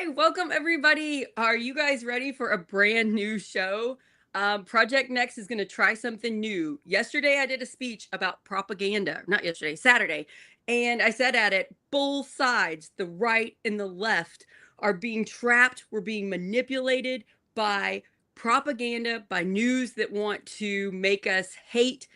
Hi, welcome everybody. Are you guys ready for a brand new show? Project Next is going to try something new. Yesterday, I did a speech about propaganda, not yesterday, Saturday. And I said at it, both sides, the right and the left, are being trapped. We're being manipulated by propaganda, by news that want to make us hate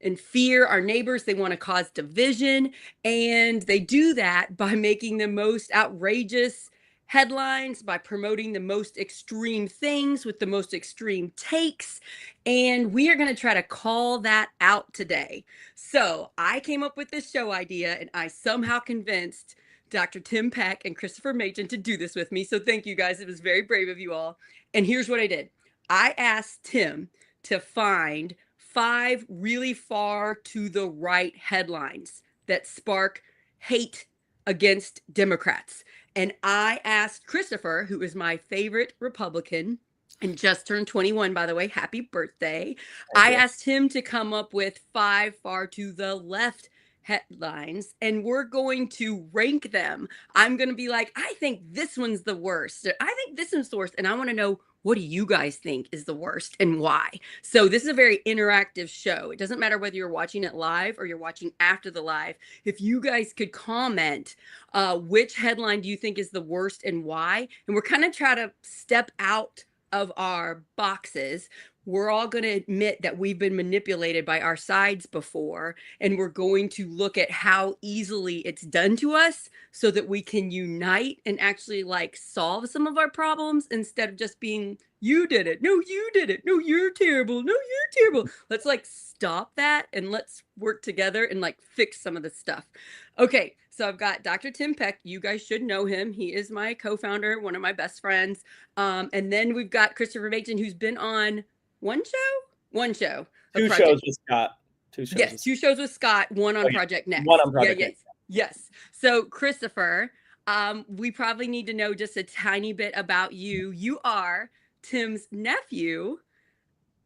and fear our neighbors. They want to cause division. And they do that by making the most outrageous headlines, by promoting the most extreme things with the most extreme takes. And we are going to try to call that out today. So I came up with this show idea and I somehow convinced Dr. Tim Peck and Christopher Maichin to do this with me. So thank you guys. It was very brave of you all. And here's what I did. I asked Tim to find 5 really far to the right headlines that spark hate against Democrats. And I asked Christopher, who is my favorite Republican and just turned 21, by the way, happy birthday. I asked him to come up with 5 far to the left headlines, and we're going to rank them. I'm going to be like, I think this one's the worst. I think this one's the worst. And I want to know, what do you guys think is the worst and why? So this is a very interactive show. It doesn't matter whether you're watching it live or you're watching after the live. If you guys could comment which headline do you think is the worst and why? And we're kind of trying to step out of our boxes. We're all going to admit that we've been manipulated by our sides before, and we're going to look at how easily it's done to us so that we can unite and actually like solve some of our problems instead of just being, you did it. No, you did it. No, you're terrible. No, you're terrible. Let's like stop that and let's work together and like fix some of the stuff. Okay, so I've got Dr. Tim Peck. You guys should know him. He is my co-founder, one of my best friends. And then we've got Christopher Maichin, who's been on one show. Two shows with Scott. Yes, 2 shows with Scott, one on Project Next. One on Project Next. Yes. So Christopher, we probably need to know just a tiny bit about you. You are Tim's nephew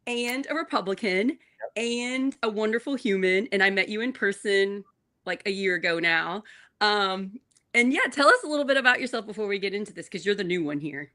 and a Republican and a wonderful human. And I met you in person like a year ago now. And yeah, tell us a little bit about yourself before we get into this, because you're the new one here.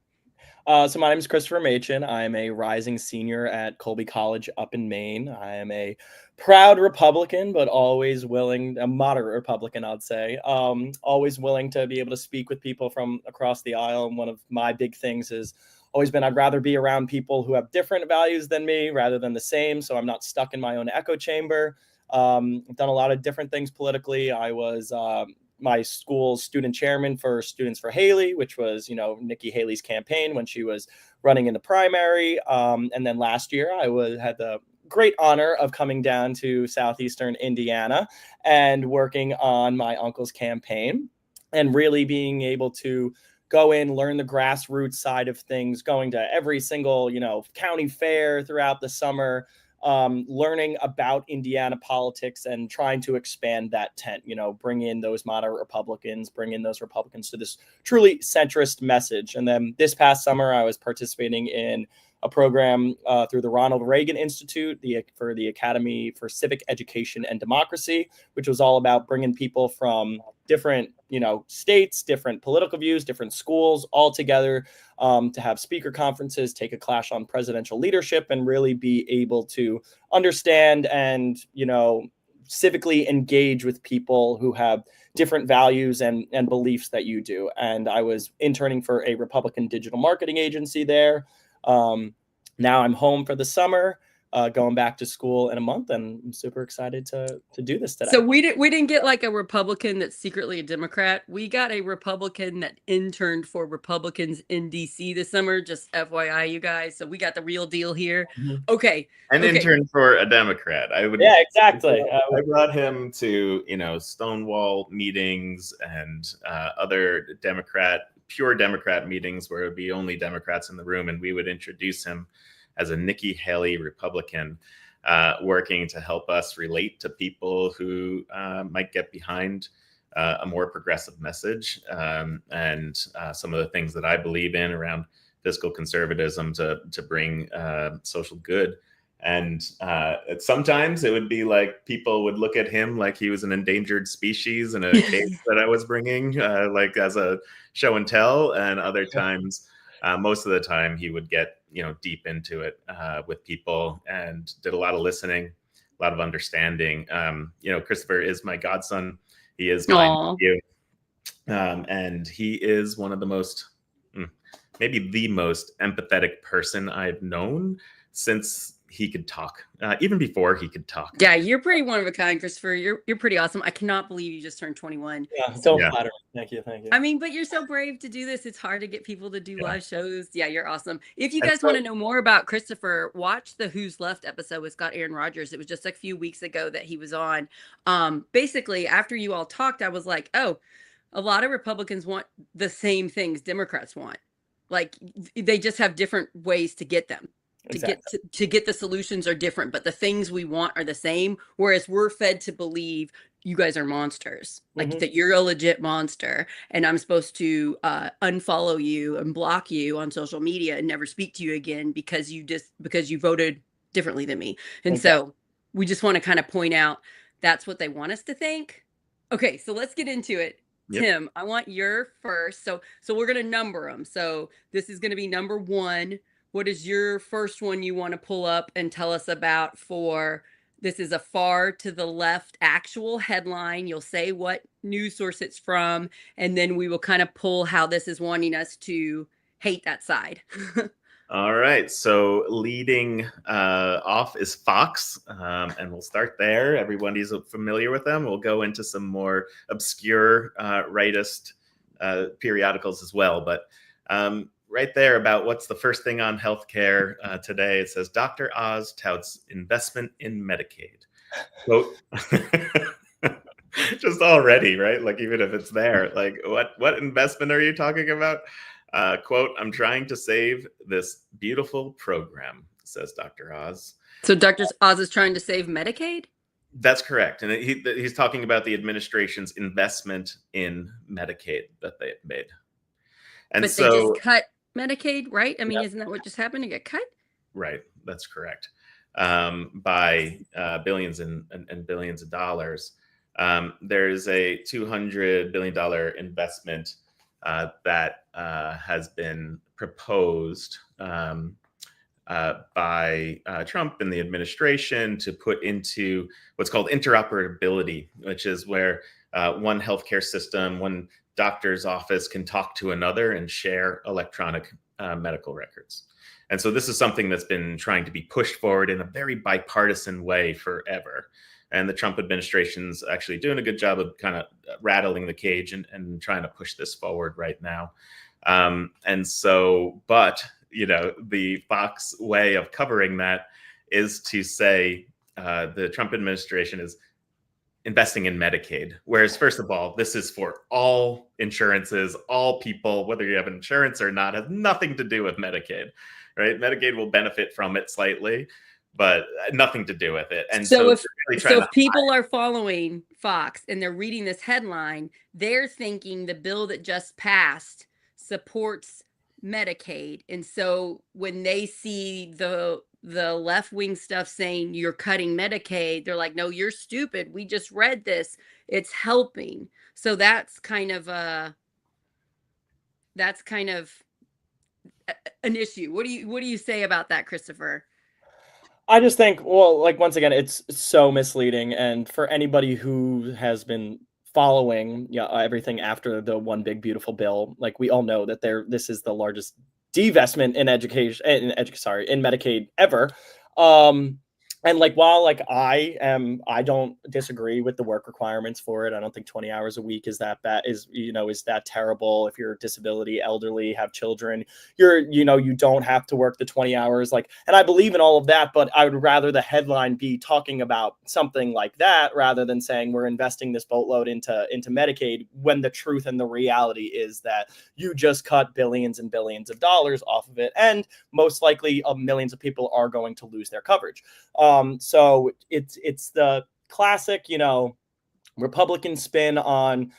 So my name is Christopher Maichin. I'm a rising senior at Colby College up in Maine. I am a proud Republican, but always willing, a moderate Republican, I'd say, always willing to be able to speak with people from across the aisle. And one of my big things has always been I'd rather be around people who have different values than me rather than the same, so I'm not stuck in my own echo chamber. I've done a lot of different things politically. I was my school's student chairman for Students for Haley, which was, Nikki Haley's campaign when she was running in the primary. And then last year, I had the great honor of coming down to southeastern Indiana and working on my uncle's campaign and really being able to go in, learn the grassroots side of things, going to every single, county fair throughout the summer, learning about Indiana politics and trying to expand that tent, bring in those moderate Republicans, bring in those Republicans to this truly centrist message. And then this past summer, I was participating in a program through the Ronald Reagan Institute for the Academy for Civic Education and Democracy, which was all about bringing people from different, states, different political views, different schools all together to have speaker conferences, take a class on presidential leadership, and really be able to understand and, civically engage with people who have different values and beliefs that you do. And I was interning for a Republican digital marketing agency there. Now I'm home for the summer, going back to school in a month, and I'm super excited to do this today. So we didn't get like a Republican that's secretly a Democrat. We got a Republican that interned for Republicans in DC this summer. Just FYI, you guys. So we got the real deal here. Mm-hmm. Okay. Intern for a Democrat. Yeah, exactly. I brought him to Stonewall meetings and other pure Democrat meetings where it would be only Democrats in the room, and we would introduce him as a Nikki Haley Republican, working to help us relate to people who might get behind a more progressive message and some of the things that I believe in around fiscal conservatism to bring social good And sometimes it would be like people would look at him like he was an endangered species in a case that I was bringing, like as a show and tell. And other times, most of the time, he would get deep into it with people and did a lot of listening, a lot of understanding. Christopher is my godson. He is my nephew, and he is one of the most, maybe the most empathetic person I've known since he could talk, even before he could talk. Yeah, you're pretty one of a kind, Christopher. You're pretty awesome. I cannot believe you just turned 21. Yeah, don't flatter me. Thank you. I mean, but you're so brave to do this. It's hard to get people to do live shows. Yeah, you're awesome. If you guys want to know more about Christopher, watch the Who's Left episode with Scott Aaron Rodgers. It was just a few weeks ago that he was on. Basically, after you all talked, I was like, oh, a lot of Republicans want the same things Democrats want. Like, they just have different ways to get them. Exactly. To get the solutions are different, but the things we want are the same. Whereas we're fed to believe you guys are monsters, like that you're a legit monster, and I'm supposed to unfollow you and block you on social media and never speak to you again because you voted differently than me. And so we just want to kind of point out that's what they want us to think. Okay, so let's get into it. Yep. Tim, I want your first. So we're gonna number them. So this is gonna be number 1. What is your first one you want to pull up and tell us about for this is a far to the left actual headline. You'll say what news source it's from, and then we will kind of pull how this is wanting us to hate that side. All right. So leading off is Fox, and we'll start there. Everybody's familiar with them. We'll go into some more obscure rightist periodicals as well. But right there about what's the first thing on healthcare today. It says Dr. Oz touts investment in Medicaid. Quote, just already, right? Like even if it's there, like what investment are you talking about? Quote, I'm trying to save this beautiful program, says Dr. Oz. So Dr. Oz is trying to save Medicaid? That's correct. And he's talking about the administration's investment in Medicaid that they have made. And but so, they just cut Medicaid, right? I mean, isn't that what just happened to get cut? Right. That's correct. By billions and billions of dollars. There's a $200 billion investment that has been proposed by Trump and the administration to put into what's called interoperability, which is where one healthcare system, one doctor's office can talk to another and share electronic medical records. And so this is something that's been trying to be pushed forward in a very bipartisan way forever. And the Trump administration's actually doing a good job of kind of rattling the cage and trying to push this forward right now. And so, but, the Fox way of covering that is to say the Trump administration is investing in Medicaid. Whereas, first of all, this is for all insurances, all people, whether you have insurance or not, has nothing to do with Medicaid, right? Medicaid will benefit from it slightly, but nothing to do with it. And so if people are following Fox and they're reading this headline, they're thinking the bill that just passed supports Medicaid. And so when they see the left-wing stuff saying you're cutting Medicaid, they're like, no, you're stupid. We just read this. It's helping. So that's kind of an issue. What do you say about that, Christopher? I just think, well, like, once again, it's so misleading. And for anybody who has been following everything after the One Big Beautiful Bill, like, we all know that this is the largest divestment in in Medicaid ever. And like, while like I don't disagree with the work requirements for it. I don't think 20 hours a week is that bad, is that terrible. If you're disability, elderly, have children, you don't have to work the 20 hours. Like, and I believe in all of that, but I would rather the headline be talking about something like that rather than saying we're investing this boatload into Medicaid, when the truth and the reality is that you just cut billions and billions of dollars off of it. And most likely millions of people are going to lose their coverage. So it's the classic, Republican spin on,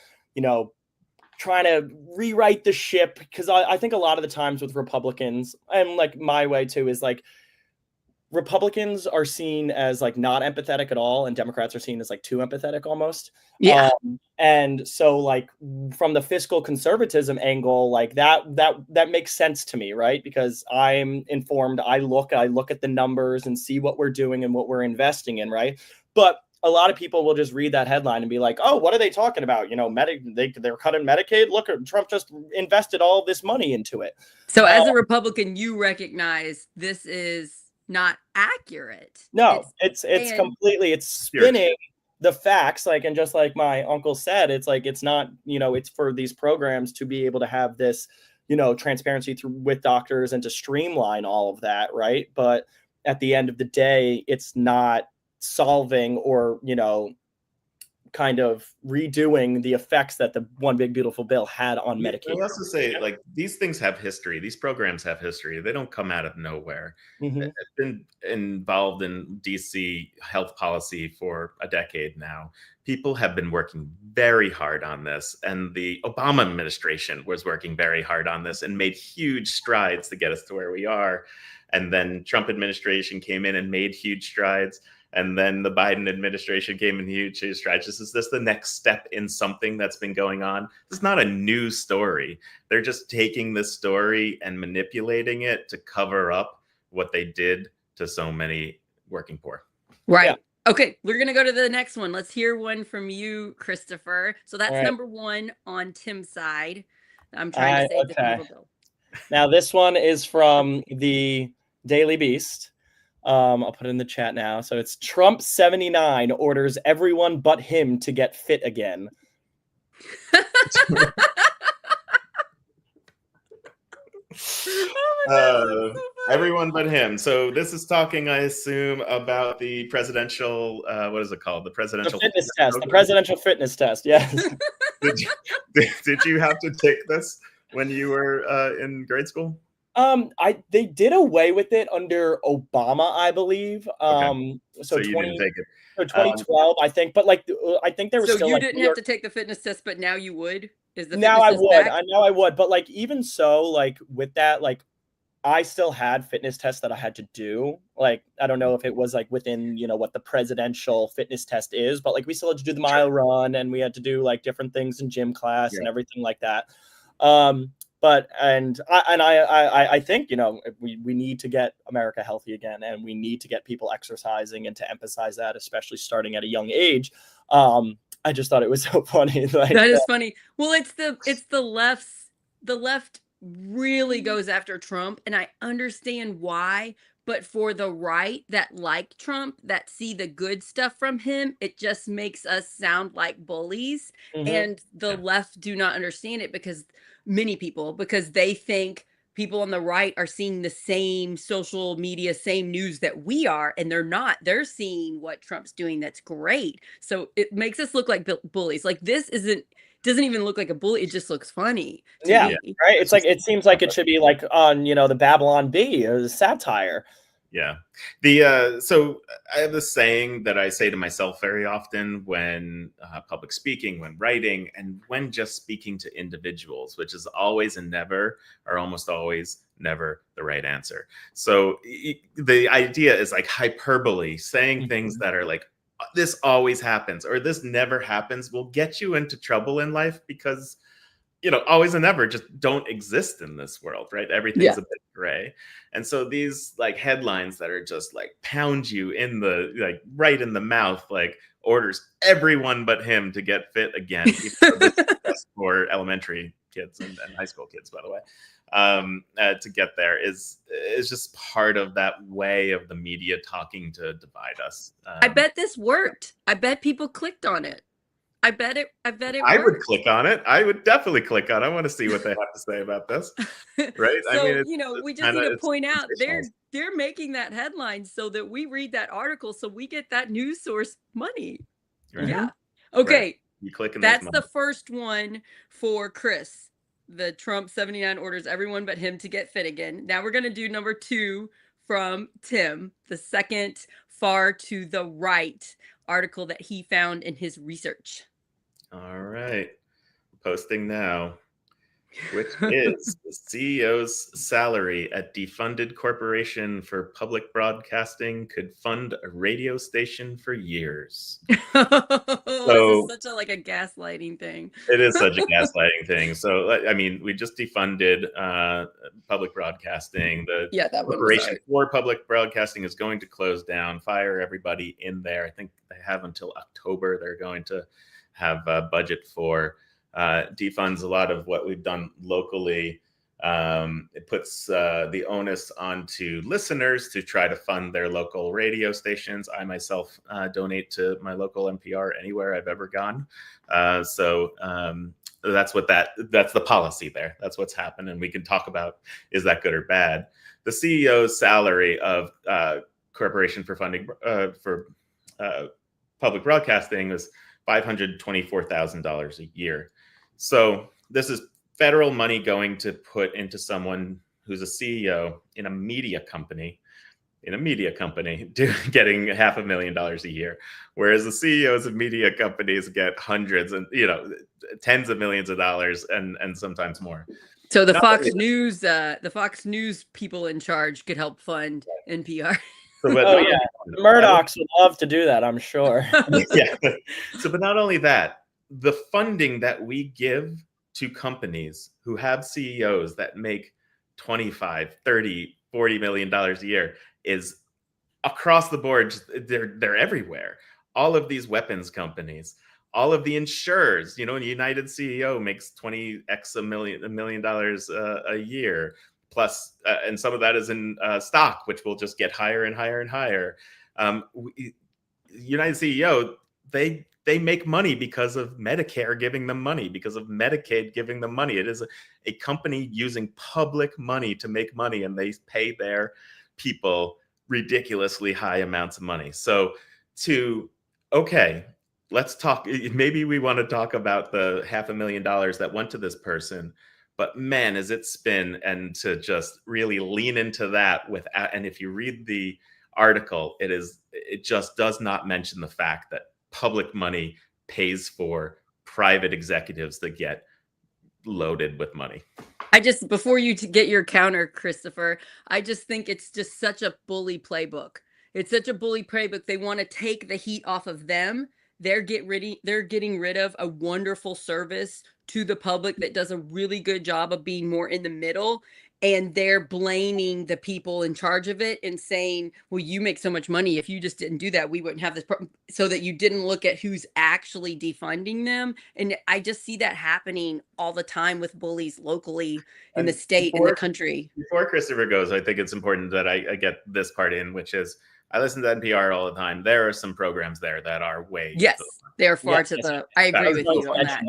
trying to rewrite the ship. Because I think a lot of the times with Republicans, and like my way too, is like, Republicans are seen as like not empathetic at all, and Democrats are seen as like too empathetic almost. Yeah. And so like from the fiscal conservatism angle, like that makes sense to me, right? Because I'm informed. I look at the numbers and see what we're doing and what we're investing in, right? But a lot of people will just read that headline and be like, "Oh, what are they talking about? You know, they're cutting Medicaid. Look, Trump just invested all this money into it." So as a Republican, you recognize this is not accurate. No, it's completely, it's spinning the facts, like, and just like my uncle said, it's like, it's not, you know, it's for these programs to be able to have this, you know, transparency through with doctors and to streamline all of that, right? But at the end of the day, it's not solving or, you know, kind of redoing the effects that the One Big Beautiful Bill had on Medicaid. I also say, like, these things have history. These programs have history. They don't come out of nowhere. I've been involved in DC health policy for a decade now. People have been working very hard on this, and the Obama administration was working very hard on this and made huge strides to get us to where we are. And then Trump administration came in and made huge strides. And then the Biden administration came in huge strides. Is this the next step in something that's been going on? This is not a new story. They're just taking this story and manipulating it to cover up what they did to so many working poor. Right. Yeah. Okay, we're going to go to the next one. Let's hear one from you, Christopher. So that's number one on Tim's side. I'm trying to save the beautiful bill. Now, this one is from the Daily Beast. I'll put it in the chat now. So it's Trump 79 orders everyone but him to get fit again. Everyone but him. So this is talking, I assume, about the presidential, what is it called? The presidential fitness test. The presidential fitness test. Yes. Did you have to take this when you were in grade school? They did away with it under Obama, I believe. Okay. So you didn't take it. So 2012, I think, but like I think there was so still. You like, didn't have to take the fitness test, but now you would. Is the now I would. I know I would, but like even so, like with that, like I still had fitness tests that I had to do. Like I don't know if it was like within, you know, what the presidential fitness test is, but like we still had to do the mile run and we had to do like different things in gym class and everything like that. But I think, you know, we need to get America healthy again, and we need to get people exercising, and to emphasize that, especially starting at a young age. I just thought it was so funny. Like, that is funny. Well, it's the left's. The left really goes after Trump, and I understand why. But for the right that like Trump, that see the good stuff from him, it just makes us sound like bullies. And the left do not understand it, because many people, because they think people on the right are seeing the same social media, same news that we are, and they're not. They're seeing what Trump's doing. That's great. So it makes us look like bullies. Like this doesn't even look like a bully. It just looks funny to me. Right. It's like, it seems like it should be like on, you know, the Babylon Bee or the satire. Yeah. So I have this saying that I say to myself very often when public speaking, when writing, and when just speaking to individuals, which is always and never, or almost always never, the right answer. So the idea is like hyperbole, saying things that are like, this always happens or this never happens, will get you into trouble in life, because you know, always and never just don't exist in this world, right? Everything's a bit gray. And so these like headlines that are just like pound you in the, like right in the mouth, like orders everyone but him to get fit again. For elementary kids and high school kids, by the way, to get there is just part of that way of the media talking to divide us. I bet this worked. I bet people clicked on it. I bet it I would click on it. I would definitely click on it. I want to see what they have to say about this. Right? So, I mean, you know, we just need to point out they're making that headline so that we read that article, so we get that news source money. Right. Yeah. Okay. Right. You click and that's the first one for Chris. The Trump 79 orders everyone but him to get fit again. Now we're going to do number 2 from Tim, the second far to the right article that he found in his research. All right. Posting now. which is the CEO's salary at defunded corporation for public broadcasting could fund a radio station for years. This is such a gaslighting thing. It is such a gaslighting thing. So, I mean, we just defunded public broadcasting. The that Corporation for Public Broadcasting is going to close down, fire everybody in there. I think they have until October. They're going to have a budget for defunds a lot of what we've done locally. It puts the onus onto listeners to try to fund their local radio stations. I myself donate to my local NPR anywhere I've ever gone. So that's the policy there. That's what's happened. And we can talk about, is that good or bad? The CEO's salary of Corporation for Funding for Public Broadcasting was $524,000 a year. So this is federal money going to put into someone who's a CEO in a media company, getting $500,000 a year, whereas the CEOs of media companies get hundreds and tens of millions of dollars and sometimes more. So the Fox News people in charge could help fund NPR. Murdochs would love to do that, I'm sure. Yeah. So, but not only that, the funding that we give to companies who have CEOs that make $25, $30, $40 million a year is across the board. They're everywhere. All of these weapons companies, all of the insurers, United CEO makes $20 million a year. Plus, and some of that is in stock, which will just get higher and higher and higher. United CEO, they make money because of Medicare giving them money, because of Medicaid giving them money. It is a company using public money to make money, and they pay their people ridiculously high amounts of money. So let's talk. Maybe we want to talk about the $500,000 that went to this person. But man, is it spin, and to just really lean into that and if you read the article, it just does not mention the fact that public money pays for private executives that get loaded with money. Before you get your counter, Christopher, I just think it's just such a bully playbook. It's such a bully playbook. They want to take the heat off of them. They're getting rid of a wonderful service to the public that does a really good job of being more in the middle, and they're blaming the people in charge of it and saying, well, you make so much money. If you just didn't do that, we wouldn't have this problem. So that you didn't look at who's actually defunding them. And I just see that happening all the time with bullies locally in the state and the country. Before Christopher goes, I think it's important that I get this part in, which is, I listen to NPR all the time. There are some programs there that are way. Yes, they're far to the. I agree with you on that.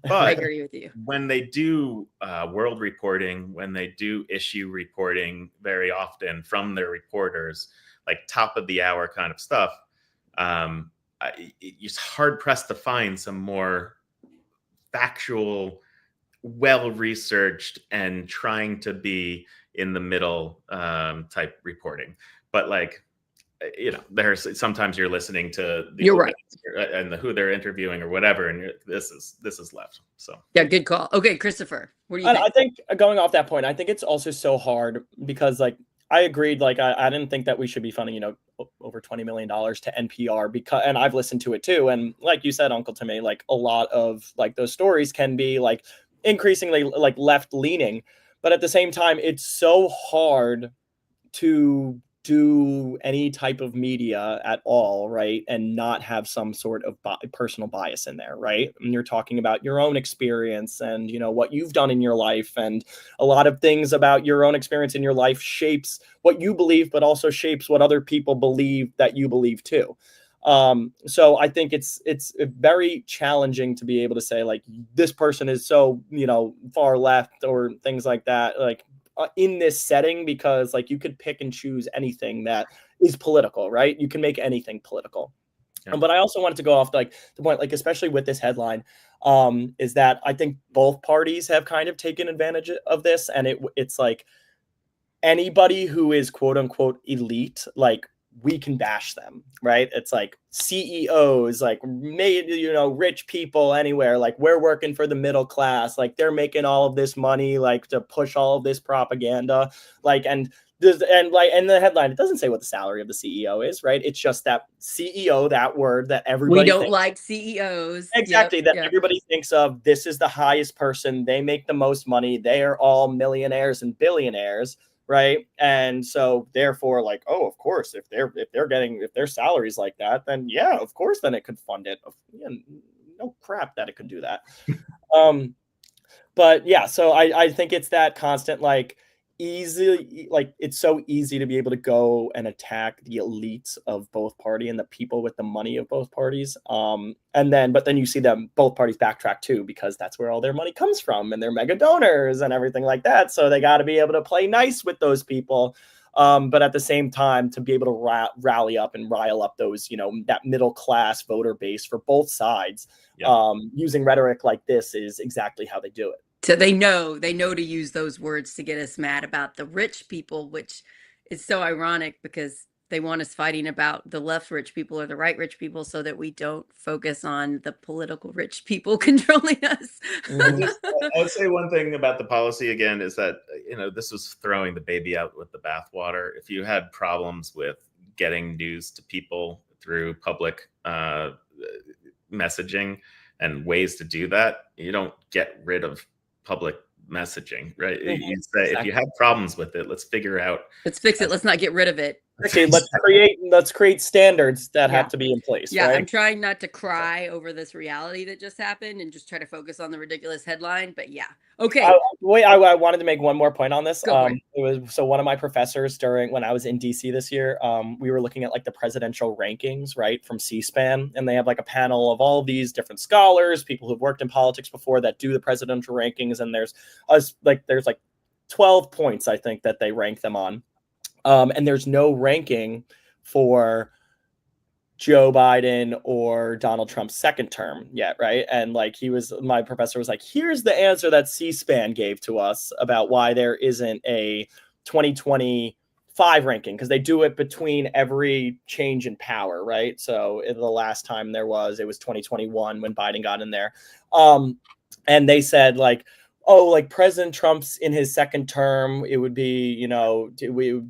But I agree with you. When they do world reporting, when they do issue reporting very often from their reporters, like top of the hour kind of stuff, it's hard pressed to find some more factual, well-researched and trying to be in the middle type reporting. But there's sometimes you're listening to you're right and who they're interviewing or whatever, and this is left. So yeah, good call. Okay, Christopher, what do you think? I think going off that point, I think it's also so hard because I agreed, I didn't think that we should be funding over $20 million to NPR and I've listened to it too, and like you said, Uncle Timmy, a lot of those stories can be increasingly left leaning, but at the same time it's so hard to do any type of media at all, right, and not have some sort of personal bias in there, right? And you're talking about your own experience and what you've done in your life, and a lot of things about your own experience in your life shapes what you believe, but also shapes what other people believe that you believe too. So I think it's very challenging to be able to say this person is so far left or things like that, in this setting, because you could pick and choose anything that is political, right? You can make anything political. Yeah. But I also wanted to go off the point, especially with this headline, is that I think both parties have kind of taken advantage of this. And it's anybody who is quote unquote elite, we can bash them, right? It's like CEOs, like made, rich people anywhere, like we're working for the middle class, like they're making all of this money, like to push all of this propaganda, like, and the headline, it doesn't say what the salary of the CEO is, right? It's just that CEO, that word that everybody we don't thinks, like CEOs. exactly, that Yep. everybody thinks of. This is the highest person. They make the most money. They are all millionaires and billionaires, right? And so therefore, like, oh, of course, if their salaries like that, then yeah, of course, then it could fund it. Yeah, no crap that it could do that. But yeah, so I think it's that constant, like, easy, like it's so easy to be able to go and attack the elites of both party and the people with the money of both parties. But then you see them, both parties, backtrack too, because that's where all their money comes from and they're mega donors and everything like that. So they got to be able to play nice with those people. But at the same time, to be able to rally up and rile up those, that middle class voter base for both sides, using rhetoric like this is exactly how they do it. So they know to use those words to get us mad about the rich people, which is so ironic because they want us fighting about the left rich people or the right rich people so that we don't focus on the political rich people controlling us. I would say one thing about the policy again is that, this was throwing the baby out with the bathwater. If you had problems with getting news to people through public messaging and ways to do that, you don't get rid of public messaging, right? You say, exactly. If you have problems with it, let's figure out. Let's fix it. Let's not get rid of it. Okay, let's create standards that have to be in place. Yeah, right? I'm trying not to cry over this reality that just happened and just try to focus on the ridiculous headline. But yeah, okay. I wanted to make one more point on this. It was one of my professors when I was in DC this year. We were looking at like the presidential rankings, right, from C-SPAN, and they have like a panel of all of these different scholars, people who've worked in politics before, that do the presidential rankings, and there's 12 points, I think, that they rank them on. And there's no ranking for Joe Biden or Donald Trump's second term yet, right? And like my professor was like, here's the answer that C-SPAN gave to us about why there isn't a 2025 ranking, because they do it between every change in power, right? So the last time it was 2021 when Biden got in there. And they said like, oh, like President Trump's in his second term, it would be,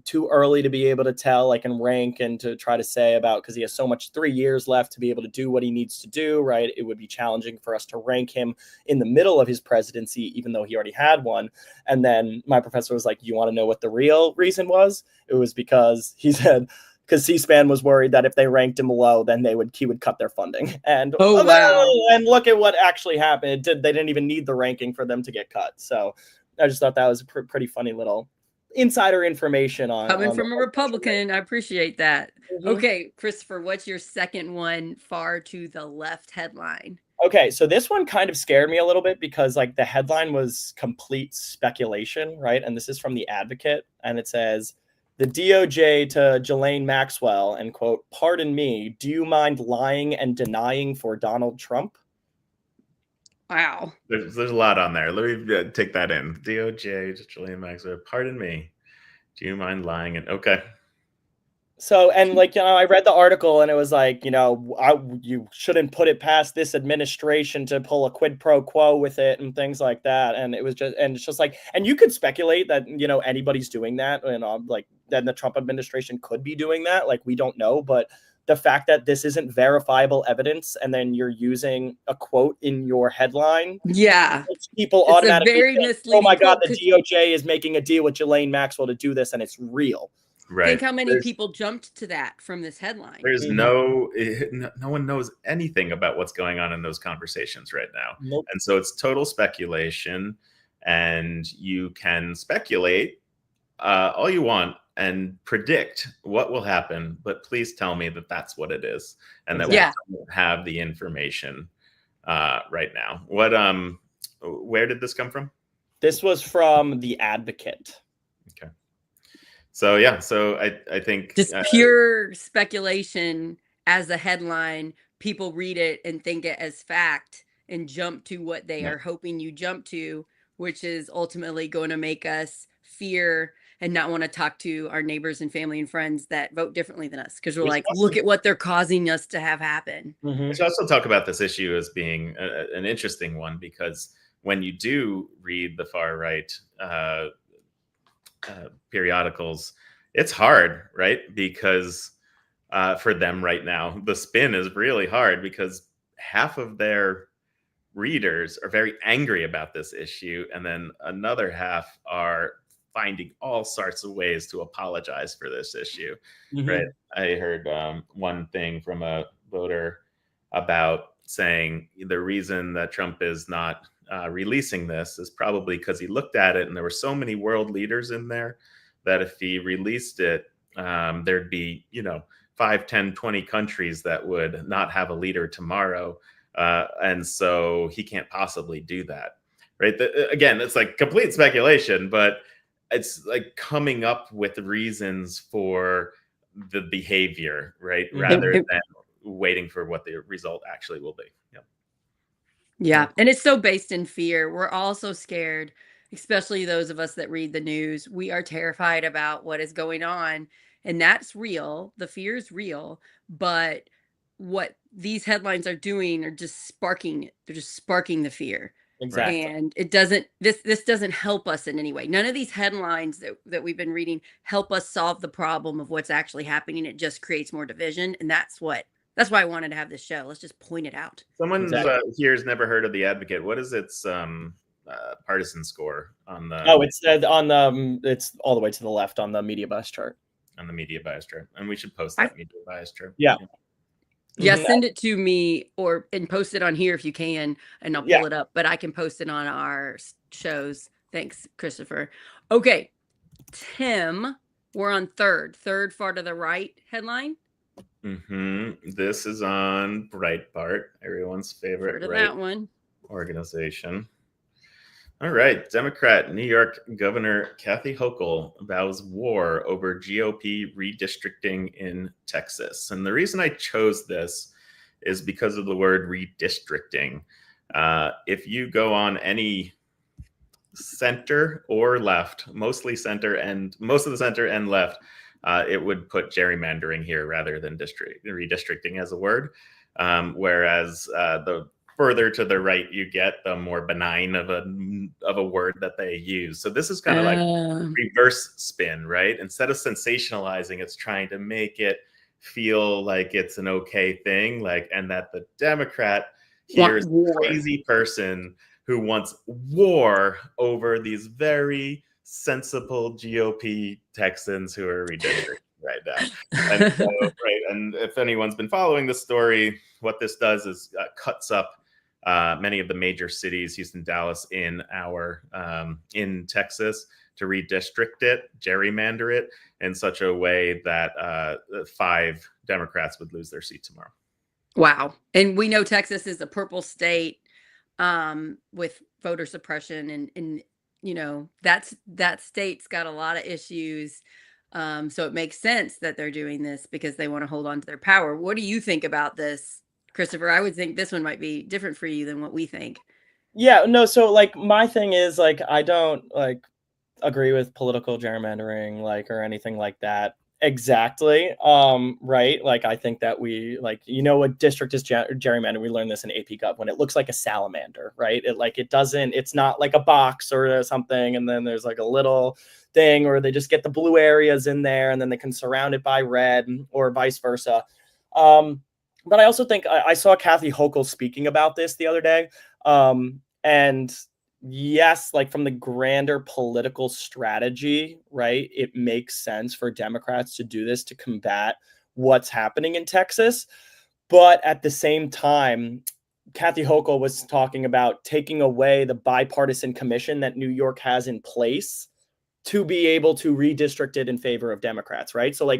too early to be able to tell, like, and rank and to try to say about, because he has so much 3 years left to be able to do what he needs to do, right? It would be challenging for us to rank him in the middle of his presidency, even though he already had one. And then my professor was like, you want to know what the real reason was? It was because he said, because C-SPAN was worried that if they ranked him low, then he would cut their funding. And and look at what actually happened. They didn't even need the ranking for them to get cut. So I just thought that was a pretty funny little insider information coming from a Republican. I appreciate that. Mm-hmm. Okay, Christopher, what's your second one far to the left headline? Okay, so this one kind of scared me a little bit because like the headline was complete speculation, right? And this is from The Advocate, and it says, the DOJ to Ghislaine Maxwell, and quote, pardon me, do you mind lying and denying for Donald Trump? Wow. There's a lot on there. Let me take that in. DOJ to Ghislaine Maxwell, pardon me, do you mind lying? And okay. So, and like, I read the article and it was like, you shouldn't put it past this administration to pull a quid pro quo with it and things like that. And it's just like, and you could speculate that, anybody's doing that, and like then the Trump administration could be doing that. Like, we don't know, but the fact that this isn't verifiable evidence and then you're using a quote in your headline. Yeah. People automatically think, oh my God, the DOJ is making a deal with Ghislaine Maxwell to do this, and it's real. Right. Think how many people jumped to that from this headline. There's no one knows anything about what's going on in those conversations right now. Nope. And so it's total speculation, and you can speculate all you want and predict what will happen, but please tell me that that's what it is and that we don't have the information right now. Where did this come from? This was from The Advocate. Okay. So I think just pure speculation as a headline. People read it and think it as fact and jump to what they are hoping you jump to, which is ultimately going to make us fear and not want to talk to our neighbors and family and friends that vote differently than us, because we're We like, should also, look at what they're causing us to have happen. we should also talk about this issue as being an interesting one, because when you do read the far right periodicals, it's hard, right? Because for them right now, the spin is really hard because half of their readers are very angry about this issue, and then another half are finding all sorts of ways to apologize for this issue. Right? I heard one thing from a voter about saying the reason that Trump is not releasing this is probably because he looked at it and there were so many world leaders in there that if he released it, there'd be 5, 10, 20 countries that would not have a leader tomorrow. And so he can't possibly do that, right? Again, it's like complete speculation, but it's like coming up with reasons for the behavior, right? Rather than waiting for what the result actually will be. Yeah. And it's so based in fear. We're all so scared, especially those of us that read the news. We are terrified about what is going on. And that's real. The fear is real. But what these headlines are doing are just sparking it. They're just sparking the fear. Exactly. And it doesn't, this doesn't help us in any way. None of these headlines that we've been reading help us solve the problem of what's actually happening. It just creates more division. And that's why I wanted to have this show. Let's just point it out. Someone here's never heard of The Advocate. What is its partisan score on the? Oh, it's on the. It's all the way to the left on the media bias chart. On the media bias chart, and we should post that media bias chart. Yeah. Yeah, send it to me and post it on here if you can, and I'll pull it up. But I can post it on our shows. Thanks, Christopher. Okay, Tim, we're on third far to the right headline. This is on Breitbart, everyone's favorite that one organization. All right, Democrat New York Governor Kathy Hochul vows war over GOP redistricting in Texas. And the reason I chose this is because of the word redistricting. If you go on any center or left, mostly center and most of the center and left, it would put gerrymandering here rather than redistricting as a word. Whereas the further to the right you get, the more benign of a word that they use. So this is kind of like reverse spin, right? Instead of sensationalizing, it's trying to make it feel like it's an okay thing, and that the Democrat here is a crazy person who wants war over these very sensible GOP Texans who are redistricting right now. And so, and if anyone's been following the story, what this does is cuts up many of the major cities, Houston, Dallas, in Texas, to redistrict it, gerrymander it in such a way that 5 Democrats would lose their seat tomorrow. Wow. And we know Texas is a purple state with voter suppression, and that state's got a lot of issues. So it makes sense that they're doing this because they want to hold on to their power. What do you think about this, Christopher? I would think this one might be different for you than what we think. Yeah, no. So my thing is I don't agree with political gerrymandering or anything like that exactly. Right. I think that we a district is gerrymandered. We learned this in AP Gov when it looks like a salamander, right? It's not like a box or something. And then there's a little thing, or they just get the blue areas in there and then they can surround it by red, or vice versa. But I also think I saw Kathy Hochul speaking about this the other day. And yes, from the grander political strategy, right, it makes sense for Democrats to do this to combat what's happening in Texas. But at the same time, Kathy Hochul was talking about taking away the bipartisan commission that New York has in place to be able to redistrict it in favor of Democrats, right? So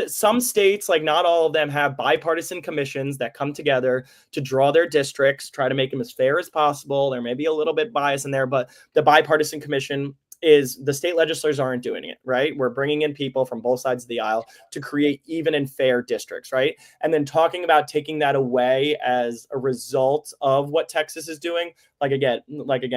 some states, not all of them, have bipartisan commissions that come together to draw their districts, try to make them as fair as possible. There may be a little bit bias in there, but the bipartisan commission is, the state legislators aren't doing it, right? We're bringing in people from both sides of the aisle to create even and fair districts, right? And then talking about taking that away as a result of what Texas is doing, again,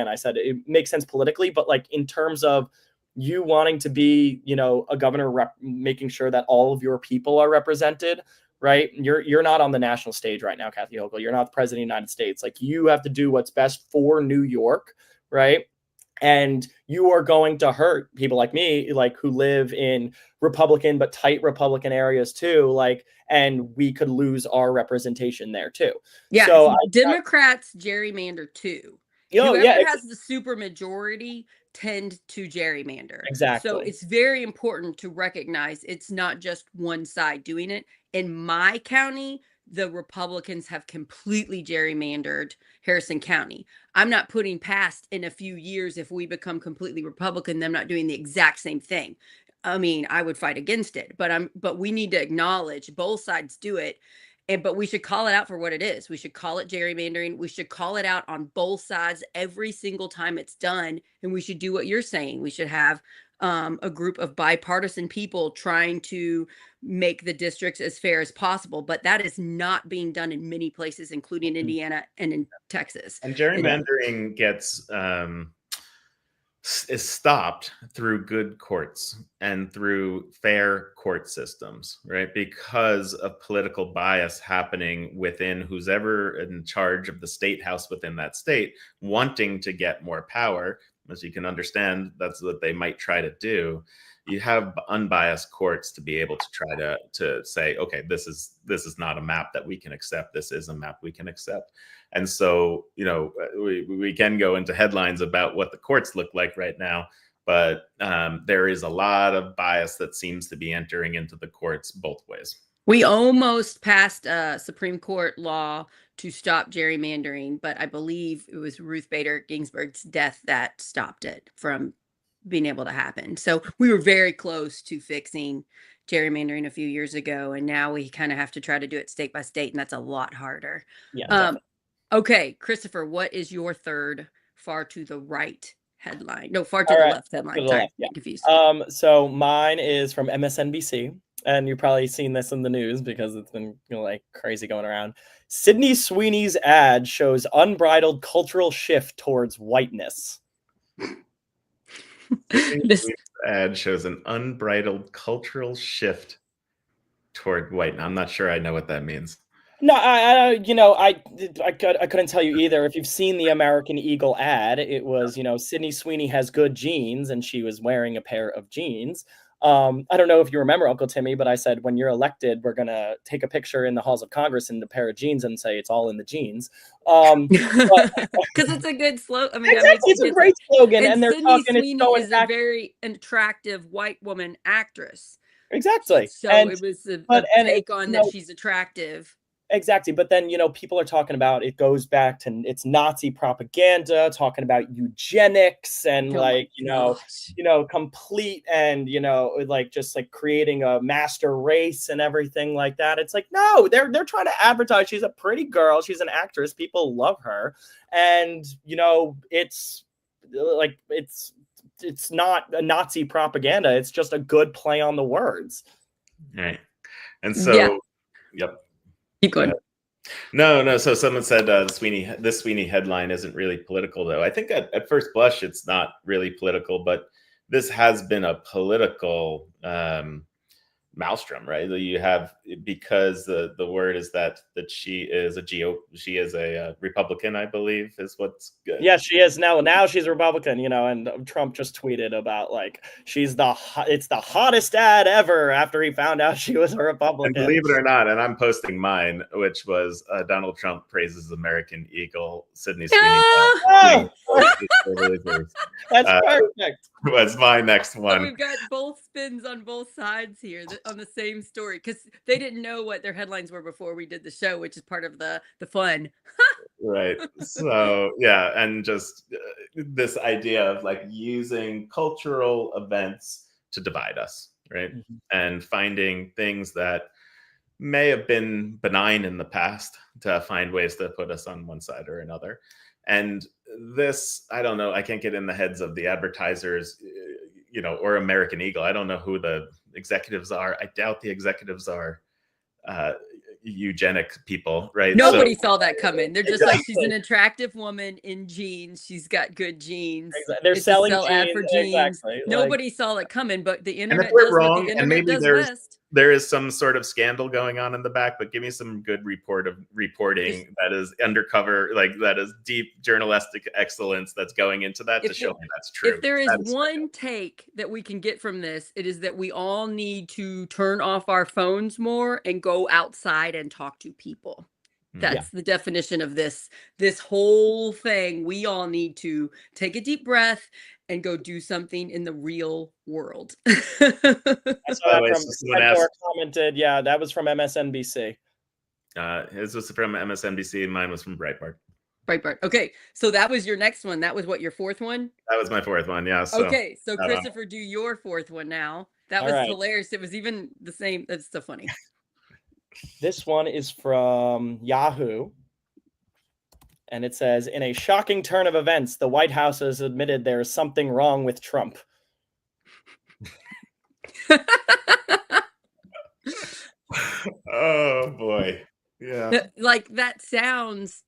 I said, it makes sense politically, but in terms of you wanting to be, a governor making sure that all of your people are represented, right? You're not on the national stage right now, Kathy Hochul. You're not the president of the United States. Like, you have to do what's best for New York, right? And you are going to hurt people like me, like, who live in Republican but tight Republican areas too. Like, and we could lose our representation there too. Yeah, So Democrats gerrymander too. Whoever has the super majority tend to gerrymander. Exactly. So it's very important to recognize it's not just one side doing it. In my county, the Republicans have completely gerrymandered Harrison County. I'm not putting past in a few years, if we become completely Republican, them not doing the exact same thing. I mean, I would fight against it, but we need to acknowledge both sides do it. But we should call it out for what it is. We should call it gerrymandering. We should call it out on both sides every single time it's done. And we should do what you're saying. We should have a group of bipartisan people trying to make the districts as fair as possible. But that is not being done in many places, including Indiana and in Texas. And gerrymandering is stopped through good courts and through fair court systems, right? Because of political bias happening within who's ever in charge of the state house within that state, wanting to get more power. As you can understand, that's what they might try to do. You have unbiased courts to be able to try to say, okay, this is not a map that we can accept. This is a map we can accept. And so, we can go into headlines about what the courts look like right now, but there is a lot of bias that seems to be entering into the courts both ways. We almost passed a Supreme Court law to stop gerrymandering, but I believe it was Ruth Bader Ginsburg's death that stopped it from being able to happen. So we were very close to fixing gerrymandering a few years ago, and now we kind of have to try to do it state by state, and that's a lot harder. Yeah. Okay, Christopher, what is your third far to the right headline? No, far to the left headline. Sorry, yeah. Confused. So mine is from MSNBC, and you've probably seen this in the news because it's been like crazy going around. Sydney Sweeney's ad shows unbridled cultural shift towards whiteness. This ad shows an unbridled cultural shift toward white. I'm not sure I know what that means. No, I couldn't tell you either. If you've seen the American Eagle ad, it was, Sydney Sweeney has good jeans, and she was wearing a pair of jeans. I don't know if you remember, Uncle Timmy, but I said, when you're elected, we're going to take a picture in the halls of Congress in a pair of jeans and say it's all in the jeans. Because it's a good slogan. I mean, exactly, it's a great slogan. And they're Sydney talking, Sweeney is a very attractive white woman actress. Exactly. So it was a take on that she's attractive. Exactly. But then, people are talking about, it goes back to it's Nazi propaganda, talking about eugenics and complete and, just like creating a master race and everything like that. It's like, no, they're trying to advertise. She's a pretty girl. She's an actress. People love her. And, it's like, it's not a Nazi propaganda. It's just a good play on the words. Right. And so, Yep. Keep going. No. So someone said this Sweeney headline isn't really political, though. I think at first blush, it's not really political, but this has been a political maelstrom, right? You have, because the word is that she is a Republican, I believe, is what's good. Yeah, she is now she's a Republican, and Trump just tweeted about like it's the hottest ad ever after he found out she was a Republican. And believe it or not, and I'm posting mine, which was Donald Trump praises American Eagle, Sydney Sweeney. That's perfect. Was my next one. So we've got both spins on both sides here on the same story, because they didn't know what their headlines were before we did the show, which is part of the fun. Right. So yeah, and just this idea of like using cultural events to divide us, right? Mm-hmm. And finding things that may have been benign in the past to find ways to put us on one side or another. And this, I don't know, I can't get in the heads of the advertisers, or American Eagle. I don't know who the executives are. I doubt the executives are, eugenic people, right? Nobody saw that coming. They're just like, she's Exactly. an attractive woman in jeans. She's got good jeans. They're It's selling a sell ad for jeans. jeans. Exactly. Nobody saw it coming, but the And if internet we're does what the wrong, and internet maybe does best. there is some sort of scandal going on in the back, but give me some good reporting that is undercover, like that is deep journalistic excellence that's going into that to show me that's true. If there is one take that we can get from this, it is that we all need to turn off our phones more and go outside and talk to people. That's the definition of this whole thing. We all need to take a deep breath and go do something in the real world. I saw that from someone asked, commented. Yeah, that was from MSNBC. His was from MSNBC and mine was from Breitbart. Breitbart. Okay, so that was your next one. That was what, your fourth one? That was my fourth one. Yeah. So, okay, so Christopher, do your fourth one now. That was hilarious. It was even the same. That's so funny. This one is from Yahoo. And it says, in a shocking turn of events, the White House has admitted there is something wrong with Trump. Oh, boy. Yeah. Like, that sounds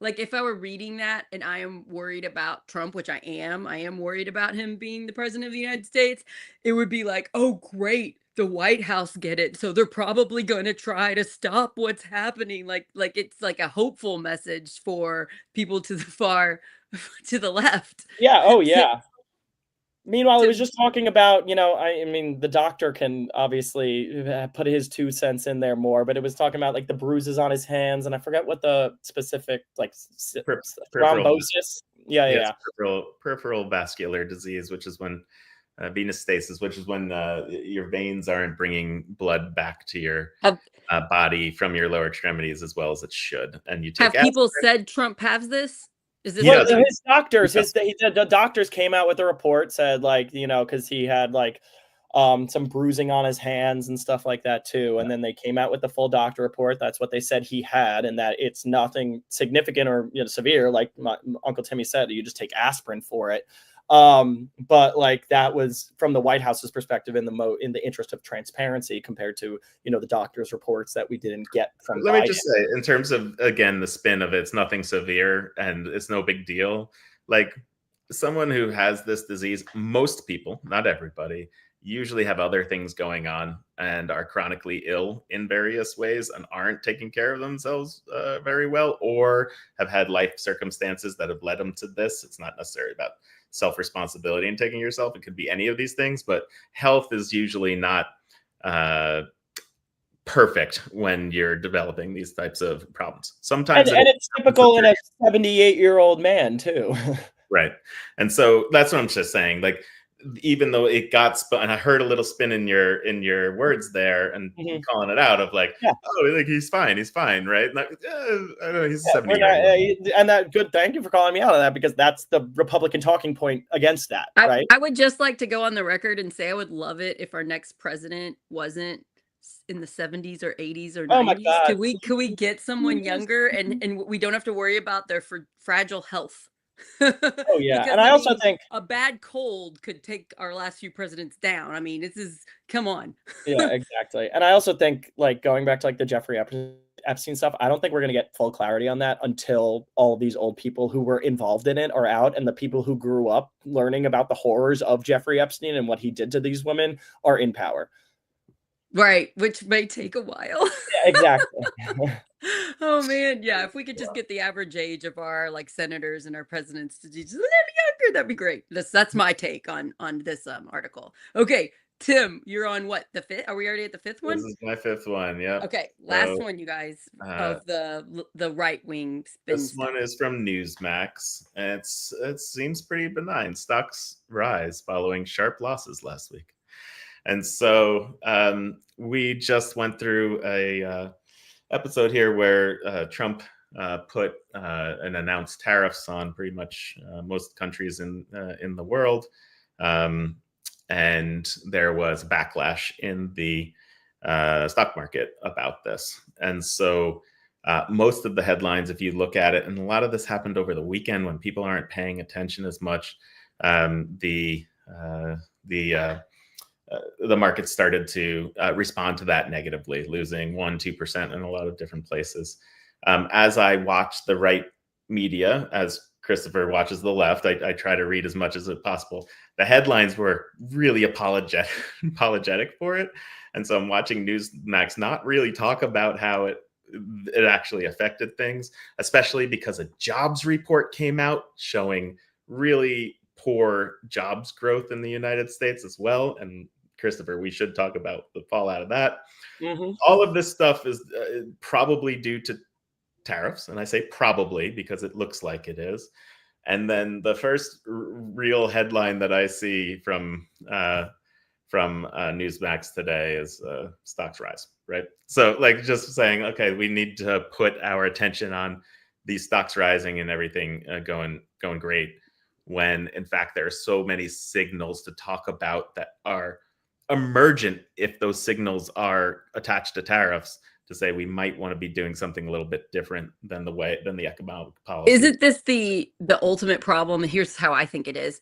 like if I were reading that and I am worried about Trump, which I am worried about him being the president of the United States, it would be like, oh, great. The White House get it, so they're probably going to try to stop what's happening. Like it's like a hopeful message for people to the left. Yeah. Oh, yeah. Meanwhile, it was just talking about, I mean, the doctor can obviously put his 2 cents in there more, but it was talking about like the bruises on his hands, and I forget what the specific thrombosis. Yeah. Peripheral vascular disease, which is when. Venous stasis, which is when your veins aren't bringing blood back to your body from your lower extremities as well as it should. And you take. Have people said Trump has this? Is this his doctors? The doctors came out with a report, said because he had some bruising on his hands and stuff like that too. And then they came out with the full doctor report. That's what they said he had, and that it's nothing significant or severe. Like my Uncle Timmy said, you just take aspirin for it. But that was from the White House's perspective in the interest of transparency compared to the doctor's reports that we didn't get from Let Biden. me just say, in terms of again the spin of it's nothing severe and it's no big deal, like someone who has this disease, most people, not everybody, usually have other things going on and are chronically ill in various ways and aren't taking care of themselves very well, or have had life circumstances that have led them to this. It's not necessarily about self-responsibility and taking yourself. It could be any of these things, but health is usually not perfect when you're developing these types of problems. Sometimes and it's typical in a 78-year-old man too. Right. And so that's what I'm just saying. Like, even though it got spun, and I heard a little spin in your words there, and calling it out of he's fine, right? And I don't know, he's 70. And that good. Thank you for calling me out on that, because that's the Republican talking point against that, right? I would just like to go on the record and say I would love it if our next president wasn't in the 70s or 80s or 90s. Oh my God. Could we get someone younger and we don't have to worry about their fragile health? Oh yeah. And I also think a bad cold could take our last few presidents down. I mean, come on. Yeah, exactly. And I also think going back to the Jeffrey Epstein stuff, I don't think we're going to get full clarity on that until all these old people who were involved in it are out, and the people who grew up learning about the horrors of Jeffrey Epstein and what he did to these women are in power. Right, which may take a while. Yeah, exactly. Oh man, yeah. If we could just get the average age of our senators and our presidents to just a little younger, that'd be great. That's my take on this article. Okay, Tim, you're on what, the fifth? Are we already at the fifth one? This is my fifth one. Yeah. Okay, last one, you guys, of the right wing spin. This one is from Newsmax, and it seems pretty benign. Stocks rise following sharp losses last week, and so we just went through a episode here where Trump put and announced tariffs on pretty much most countries in the world, and there was backlash in the stock market about this. And so most of the headlines, if you look at it, and a lot of this happened over the weekend when people aren't paying attention as much, the the market started to respond to that negatively, losing 1-2% in a lot of different places. As I watch the right media, as Christopher watches the left, I try to read as much as possible. The headlines were really apologetic for it. And so I'm watching Newsmax not really talk about how it actually affected things, especially because a jobs report came out showing really poor jobs growth in the United States as well. And Christopher, we should talk about the fallout of that. Mm-hmm. All of this stuff is probably due to tariffs. And I say probably because it looks like it is. And then the first real headline that I see from Newsmax today is stocks rise, right? So like just saying, okay, we need to put our attention on these stocks rising and everything going great, when in fact there are so many signals to talk about that are emergent if those signals are attached to tariffs, to say we might want to be doing something a little bit different than the economic policy. Isn't this the ultimate problem? Here's how I think it is.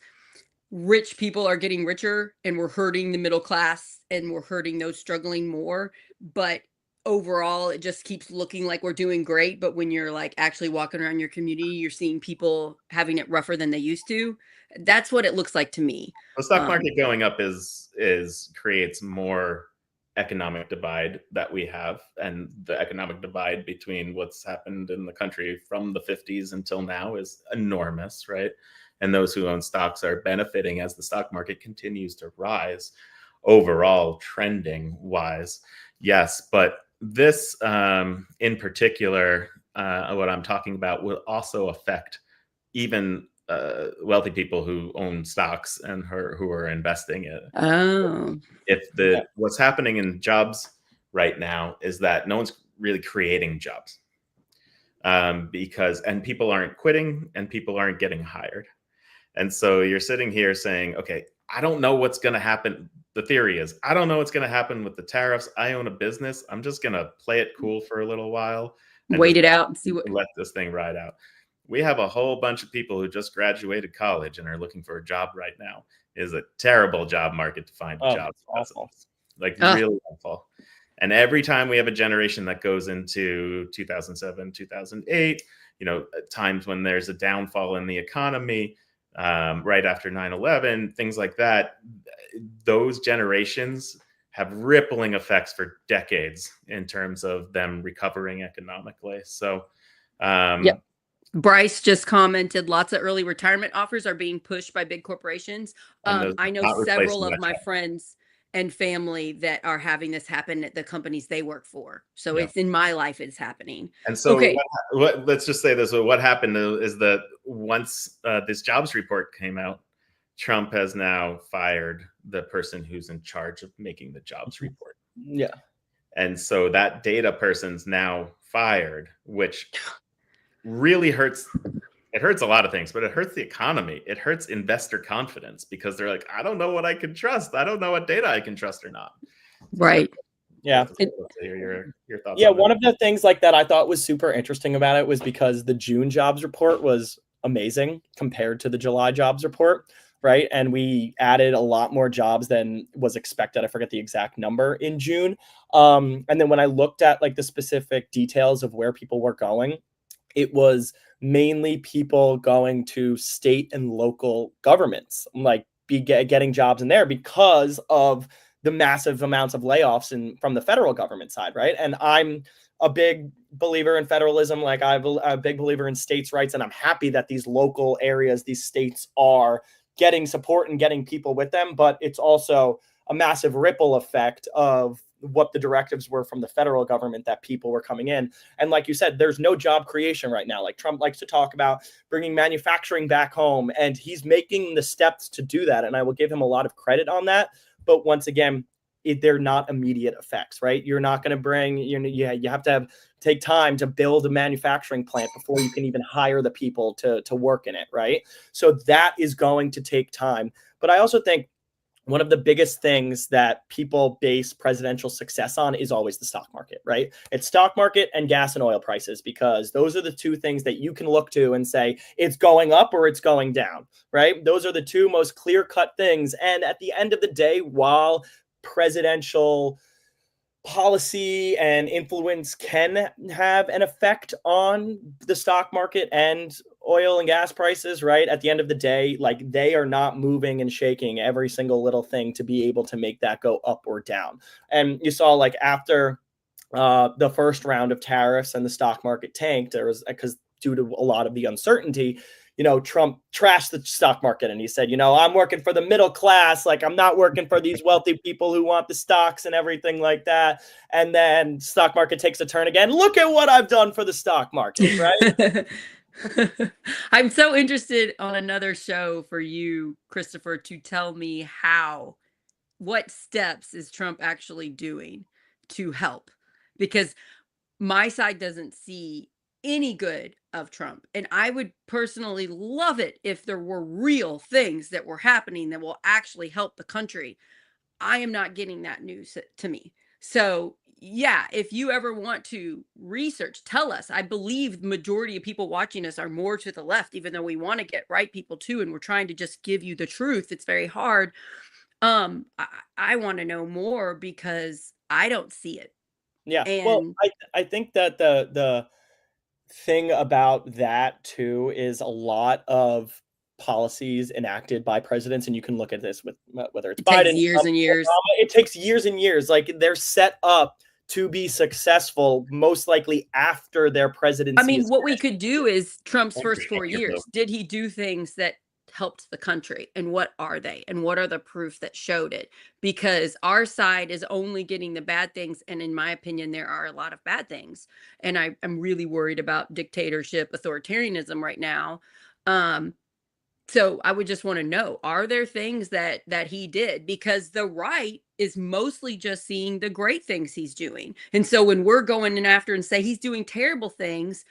Rich people are getting richer and we're hurting the middle class and we're hurting those struggling more. But overall, it just keeps looking like we're doing great. But when you're like actually walking around your community, you're seeing people having it rougher than they used to. That's what it looks like to me. The stock market going up creates more economic divide that we have, and the economic divide between what's happened in the country from the 50s until now is enormous, right? And those who own stocks are benefiting as the stock market continues to rise overall, trending wise. Yes, but this in particular, what I'm talking about, will also affect even wealthy people who own stocks and who are investing in it. Oh. What's happening in jobs right now is that no one's really creating jobs, because people aren't quitting and people aren't getting hired. And so you're sitting here saying, okay, I don't know what's going to happen. The theory is, I don't know what's going to happen with the tariffs. I own a business. I'm just going to play it cool for a little while. And wait it out and see what. Let this thing ride out. We have a whole bunch of people who just graduated college and are looking for a job right now. It is a terrible job market to find a job. Awful. Like really awful. And every time we have a generation that goes into 2007, 2008, times when there's a downfall in the economy, right after 9/11, things like that, those generations have rippling effects for decades in terms of them recovering economically. So, Yep. Bryce just commented, lots of early retirement offers are being pushed by big corporations. I know several of my friends and family that are having this happen at the companies they work for. So it's in my life, it's happening. And so let's just say this. So what happened is that once this jobs report came out, Trump has now fired the person who's in charge of making the jobs report. Yeah. And so that data person's now fired, which really hurts. It hurts a lot of things, but it hurts the economy. It hurts investor confidence because they're like, I don't know what I can trust. I don't know what data I can trust or not. Right. Yeah. Your thoughts. Yeah. One of the things like that I thought was super interesting about it was because the June jobs report was amazing compared to the July jobs report. Right. And we added a lot more jobs than was expected. I forget the exact number in June. And then when I looked at like the specific details of where people were going, it was mainly people going to state and local governments, like getting jobs in there because of the massive amounts of layoffs from the federal government side, right? And I'm a big believer in federalism. Like I'm a big believer in states' rights, and I'm happy that these local areas, these states are getting support and getting people with them. But it's also a massive ripple effect of what the directives were from the federal government that people were coming in. And like you said, there's no job creation right now. Like Trump likes to talk about bringing manufacturing back home, and he's making the steps to do that. And I will give him a lot of credit on that. But once again, they're not immediate effects, right? You're not going to bring, you have to take time to build a manufacturing plant before you can even hire the people to work in it, right? So that is going to take time. But I also think one of the biggest things that people base presidential success on is always the stock market, right? It's stock market and gas and oil prices, because those are the two things that you can look to and say it's going up or it's going down, right? Those are the two most clear-cut things. And at the end of the day, while presidential policy and influence can have an effect on the stock market and oil and gas prices, right? At the end of the day, like, they are not moving and shaking every single little thing to be able to make that go up or down. And you saw, like, after the first round of tariffs and the stock market tanked, there was, because due to a lot of the uncertainty, Trump trashed the stock market, and he said, I'm working for the middle class. Like, I'm not working for these wealthy people who want the stocks and everything like that. And then stock market takes a turn again. Look at what I've done for the stock market, right? I'm so interested on another show for you, Christopher, to tell me what steps is Trump actually doing to help? Because my side doesn't see any good of Trump. And I would personally love it if there were real things that were happening that will actually help the country. I am not getting that news to me. So, yeah, if you ever want to research, tell us. I believe the majority of people watching us are more to the left, even though we want to get right people too. And we're trying to just give you the truth. It's very hard. I want to know more because I don't see it. Yeah. Well, And I think that the thing about that too is a lot of policies enacted by presidents, and you can look at this with whether it's it takes Biden, years Trump, and years. Obama, it takes years and years. Like, they're set up to be successful, most likely after their presidency. I mean, what we could do is Trump's Thank first you. 4 years. Did he do things that helped the country? And what are they? And what are the proof that showed it? Because our side is only getting the bad things. And in my opinion, there are a lot of bad things. And I'm really worried about dictatorship, authoritarianism right now. So I would just want to know, are there things that he did? Because the right is mostly just seeing the great things he's doing. And so when we're going in after and say he's doing terrible things,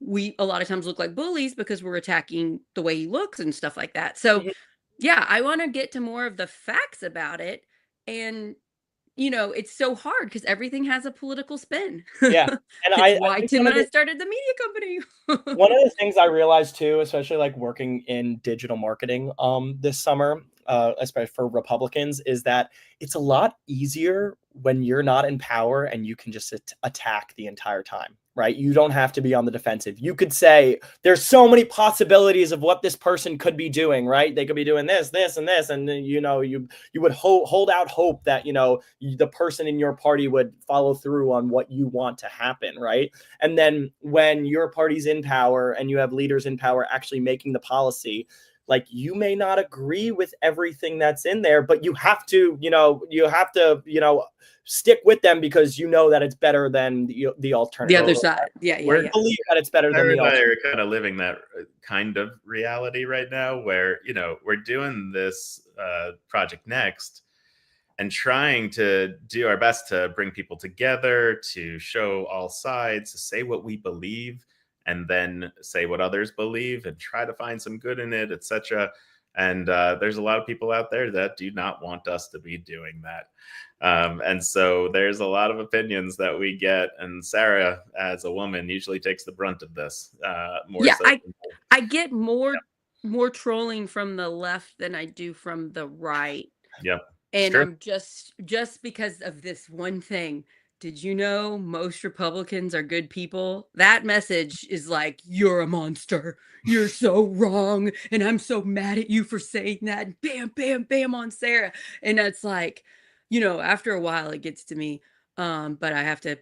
we a lot of times look like bullies because we're attacking the way he looks and stuff like that. So yeah, I want to get to more of the facts about it. And it's so hard because everything has a political spin. Yeah. And It's I why think Tim and I started the media company. one of the things I realized too, especially like working in digital marketing this summer, especially for Republicans, is that it's a lot easier when you're not in power and you can just attack the entire time, right? You don't have to be on the defensive. You could say there's so many possibilities of what this person could be doing, right? They could be doing this, this, and this, and then, you would hold out hope that the person in your party would follow through on what you want to happen, right? And then when your party's in power and you have leaders in power actually making the policy, like, you may not agree with everything that's in there, but you have to stick with them because that it's better than the alternative. The other side. Yeah. Believe that it's better than the alternative. We're kind of living that kind of reality right now where, we're doing this Project Next and trying to do our best to bring people together, to show all sides, to say what we believe, and then say what others believe and try to find some good in it, etc. And there's a lot of people out there that do not want us to be doing that. And so there's a lot of opinions that we get. And Sarah, as a woman, usually takes the brunt of this. I get more trolling from the left than I do from the right. Yep. And I'm just because of this one thing. Did you know most Republicans are good people? That message is like, you're a monster. You're so wrong. And I'm so mad at you for saying that. Bam, bam, bam on Sarah. And it's like, after a while it gets to me. But I have to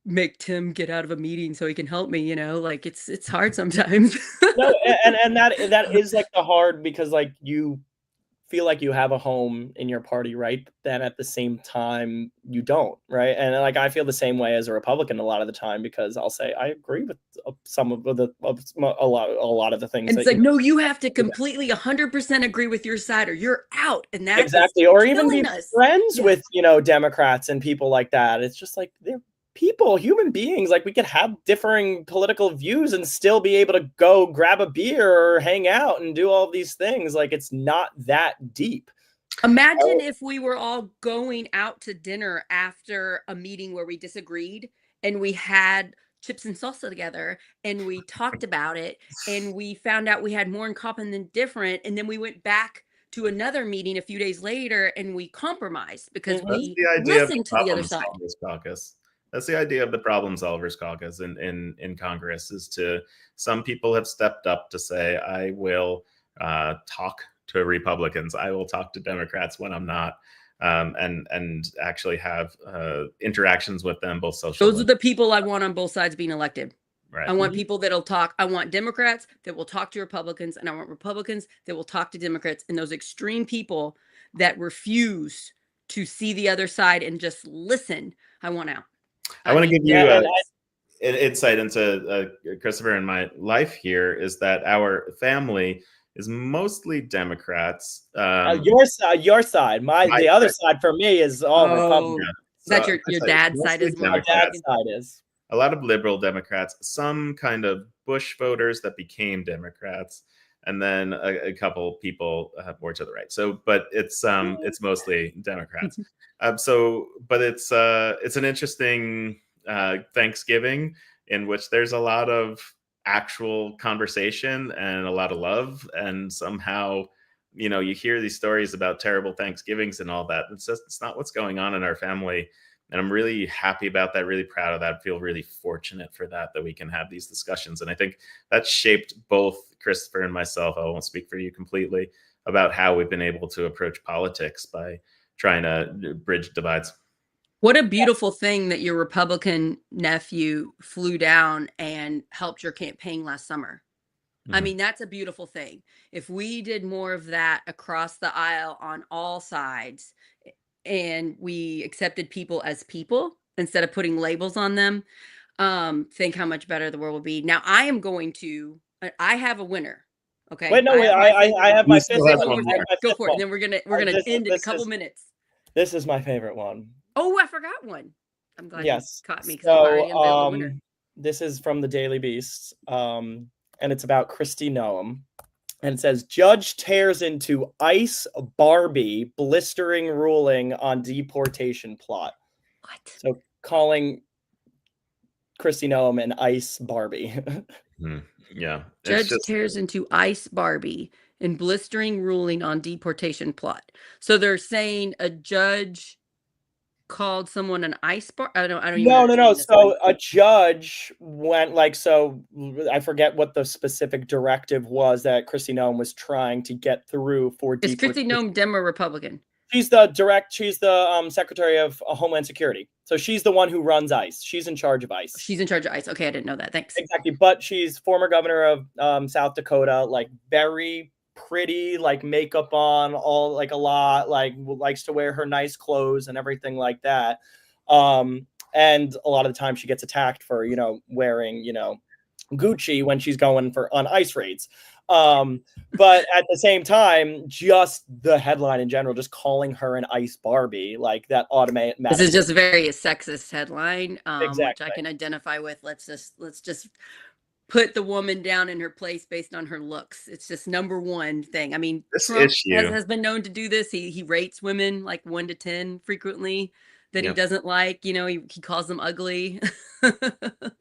make Tim get out of a meeting so he can help me, like it's hard sometimes. No, and that is like the hard, because like you feel like you have a home in your party, right? But then at the same time you don't, right? And like I feel the same way as a Republican a lot of the time, because I'll say I agree with some of a lot of the things. And it's like, no, you have to completely 100% agree with your side or you're out. And that's exactly, or even be friends with Democrats and people like that. It's just like they're people, human beings. Like, we could have differing political views and still be able to go grab a beer or hang out and do all these things. Like, it's not that deep. Imagine if we were all going out to dinner after a meeting where we disagreed and we had chips and salsa together and we talked about it and we found out we had more in common than different. And then we went back to another meeting a few days later and we compromised because That's we the idea of the listened to the other problem side. solvers caucus. That's the idea of the problem solvers caucus in Congress, is to, some people have stepped up to say, I will talk to Republicans, I will talk to Democrats when I'm not, and actually have interactions with them, both social. Those are the people I want on both sides being elected. Right. I want people that'll talk. I want Democrats that will talk to Republicans, and I want Republicans that will talk to Democrats. And those extreme people that refuse to see the other side and just listen, I want out. I want to give you an insight into Christopher and my life here, is that our family is mostly Democrats. Your side. The other side for me is all Republican. That's your dad's side is my dad's side is. A lot of liberal Democrats, some kind of Bush voters that became Democrats, and then a couple people more to the right. So, but it's mostly Democrats. But it's an interesting Thanksgiving in which there's a lot of actual conversation and a lot of love, and somehow, you know, you hear these stories about terrible Thanksgivings and all that. It's not what's going on in our family. And I'm really happy about that, really proud of that, feel really fortunate for that we can have these discussions. And I think that shaped both Christopher and myself, I won't speak for you completely, about how we've been able to approach politics by trying to bridge divides. What a beautiful thing that your Republican nephew flew down and helped your campaign last summer. I mean, that's a beautiful thing. If we did more of that across the aisle on all sides, and we accepted people as people instead of putting labels on them, think how much better the world will be. Now, I have a winner. Okay. Wait, no, I have my fifth one. Go for it. And then we're gonna end in a couple minutes. This is my favorite one. Oh, I forgot one. I'm glad you caught me. So, this is from the Daily Beast, and it's about Kristi Noem. And it says, Judge tears into ICE Barbie blistering ruling on deportation plot. What? So calling Kristi Noem an ICE Barbie. Yeah. Judge tears into ICE Barbie in blistering ruling on deportation plot. So they're saying a judge called someone an ICE bar. I don't even No. So a judge went I forget what the specific directive was that Kristi Noem was trying to get through for. Is Kristi Noem Dem or Republican? She's the Secretary of Homeland Security. So she's the one who runs ICE. She's in charge of ICE. She's in charge of ICE. Okay, I didn't know that. Thanks. Exactly. But she's former governor of South Dakota, like very pretty, like makeup on, all like a lot, like likes to wear her nice clothes and everything like that. And a lot of the time she gets attacked for, wearing, Gucci when she's going on ICE raids. But at the same time, just the headline in general, just calling her an ICE Barbie, like that automatic. This is just very a sexist headline, exactly. Which I can identify with. Let's just put the woman down in her place based on her looks. It's just number one thing. I mean, this Trump issue has been known to do this. He rates women like 1 to 10 frequently that he doesn't like. He calls them ugly.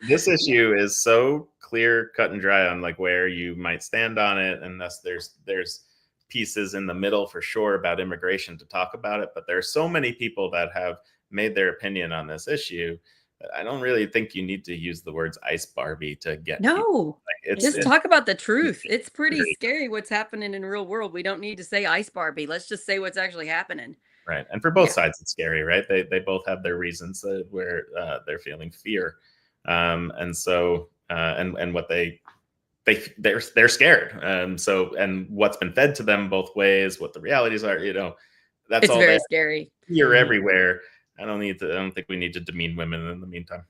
This issue is so clear, cut and dry on like where you might stand on it, and thus there's pieces in the middle for sure about immigration to talk about it. But there are so many people that have made their opinion on this issue. I don't really think you need to use the words ICE Barbie to get. No, just talk about the truth. It's pretty scary what's happening in the real world. We don't need to say ICE Barbie. Let's just say what's actually happening. Right. And for both sides, it's scary, right? They both have their reasons where they're feeling fear. And so and what they're scared. And what's been fed to them both ways, what the realities are, that's it's all very scary. You're everywhere. I don't think we need to demean women in the meantime.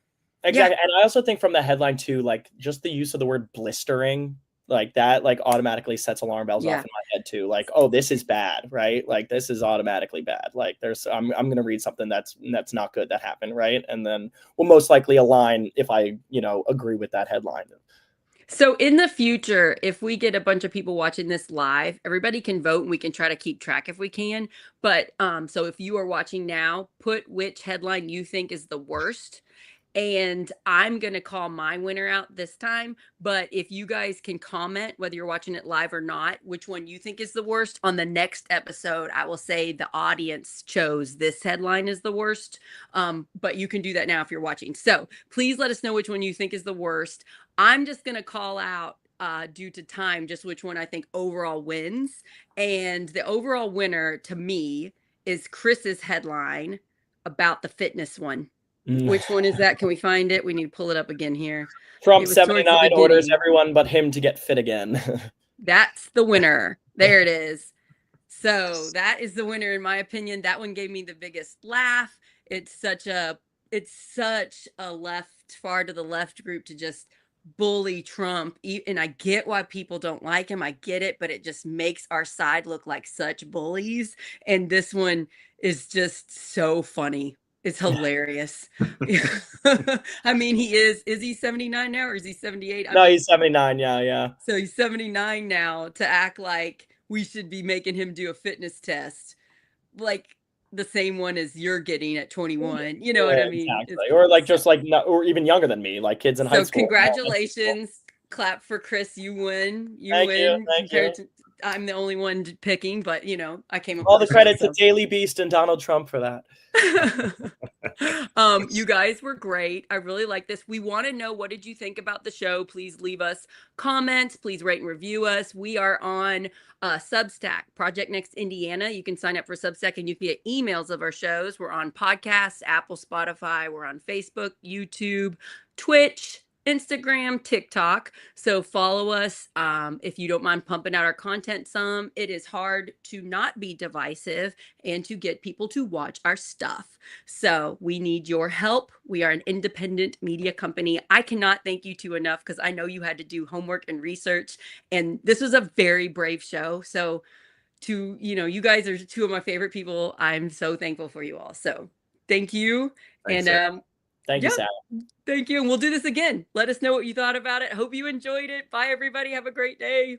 Exactly. And I also think from the headline too, like just the use of the word blistering, like that, like automatically sets alarm bells off in my head too. Like, oh, this is bad, right? Like this is automatically bad. Like I'm going to read something that's not good that happened, right? And then we'll most likely align if I, agree with that headline. So in the future, if we get a bunch of people watching this live, everybody can vote and we can try to keep track if we can. But so if you are watching now, put which headline you think is the worst. And I'm going to call my winner out this time. But if you guys can comment, whether you're watching it live or not, which one you think is the worst, on the next episode, I will say the audience chose this headline as the worst. But you can do that now if you're watching. So please let us know which one you think is the worst. I'm just going to call out, due to time, just which one I think overall wins. And the overall winner to me is Chris's headline about the fitness one. Which one is that? Can we find it? We need to pull it up again here. Trump It was towards the 79 orders beginning. everyone but him to get fit again. That's the winner. There it is. So that is the winner in my opinion. That one gave me the biggest laugh. It's such a left, far to the left group to just bully Trump. And I get why people don't like him. I get it, but it just makes our side look like such bullies. And this one is just so funny. It's hilarious. I mean, is he 79 now or is he 78? No, he's 79. Yeah. So he's 79 now, to act like we should be making him do a fitness test, like the same one as you're getting at 21. You know what I mean? Exactly. Or like just like or even younger than me, like kids in high So school. congratulations. Clap for Chris. You win. Thank you. Compared to, I'm the only one picking, but I came up all the with credit to Daily Beast and Donald Trump for that. You guys were great. I really like this. We want to know, what did you think about the show? Please leave us comments. Please rate and review us. We are on Substack, Project Next Indiana. You can sign up for Substack and you can get emails of our shows. We're on podcasts, Apple, Spotify. We're on Facebook, YouTube, Twitch, Instagram, TikTok. So follow us. If you don't mind pumping out our content some. It is hard to not be divisive and to get people to watch our stuff. So we need your help. We are an independent media company. I cannot thank you two enough because I know you had to do homework and research, and this was a very brave show. So you guys are two of my favorite people. I'm so thankful for you all. So thank you. Thanks, and Thank you, Sarah. Thank you. And we'll do this again. Let us know what you thought about it. Hope you enjoyed it. Bye, everybody. Have a great day.